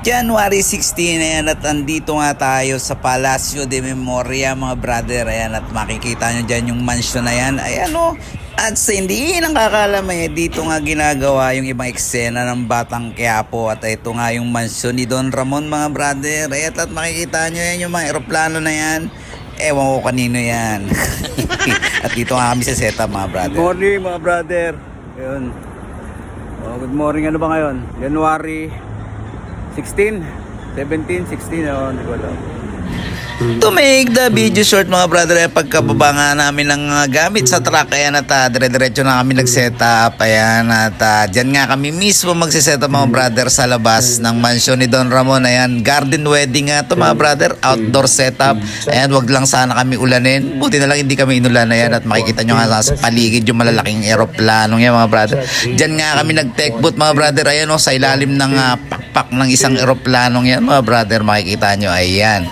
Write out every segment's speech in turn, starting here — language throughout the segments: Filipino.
January 16, ayan, at andito nga tayo sa Palacio de Memoria, mga brother. Ayan, at makikita nyo dyan yung mansion na yan. Ayan o. At sa hindi nakakalam, dito nga ginagawa yung ibang eksena ng Batang Quiapo. At ito nga yung mansion ni Don Ramon, mga brother. Ayan, at makikita nyo yan yung mga eroplano na yan. Ewan ko kanino yan. At dito nga kami sa setup, mga brother. Good morning, mga brother. Ayun. Oh, good morning. Ano ba ngayon? January 16? 17? 16? Hindi ko alam. To make the video short, mga brother, pagkababa nga namin ng gamit sa truck, ayan, at dire-diretso na kami nag-setup, ayan, at dyan nga kami mismo magsisetup, mga brother, sa labas ng mansion ni Don Ramon. Ayan, garden wedding nga to, mga brother, outdoor setup. Ayan, wag lang sana kami ulanin, buti na lang hindi kami inulan. Ayan, at makikita nyo nga sa paligid yung malalaking eroplanong yan, mga brother. Dyan nga kami nag-tech boot, mga brother, ayan o, sa ilalim ng pakpak ng isang eroplanong yan, mga brother, makikita nyo, ayan.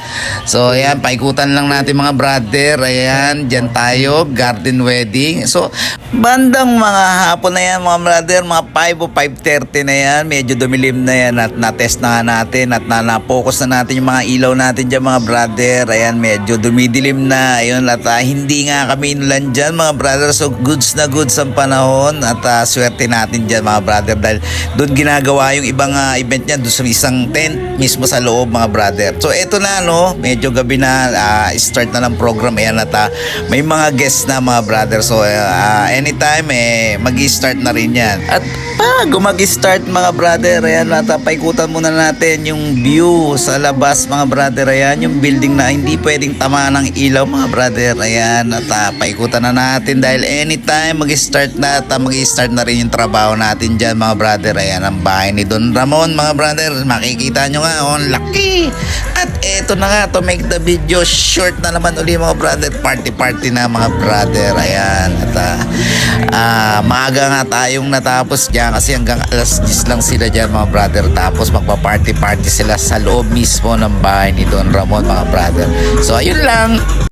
So ayan, paikutan lang natin, mga brother. Ayan, dyan tayo, garden wedding. So, bandang mga hapon na yan, mga brother, mga 5 o 5:30 na yan. Medyo dumilim na yan at na-test na natin at na-focus na natin yung mga ilaw natin dyan, mga brother. Ayan, medyo dumidilim na. Ayun, at hindi nga kami inulan dyan, mga brother. So, goods na goods ang panahon at swerte natin dyan, mga brother. Dahil doon ginagawa yung ibang event niya, doon sa isang tent mismo sa loob, mga brother. So, eto na, no, medyo gabi na, start na ng program. Ayan, at may mga guests na, mga brother. So anytime mag-i-start na rin yan. At bago mag-start, mga brother, ayan, at paikutan muna natin yung view sa labas, mga brother. Ayan, yung building na hindi pwedeng tamaan ng ilaw, mga brother. Ayan, at paikutan na natin dahil anytime mag-i-start na at mag-i-start na rin yung trabaho natin dyan, mga brother. Ayan, ang bahay ni Don Ramon, mga brother. Makikita nyo nga, laki. At eto na nga, to make the video short na naman uli, mga brother, party na, mga brother. Ayan, at maaga nga tayong natapos dyan kasi hanggang alas 10 lang sila dyan, mga brother. Tapos magpa-party sila sa loob mismo ng bahay ni Don Ramon, mga brother. So ayun lang.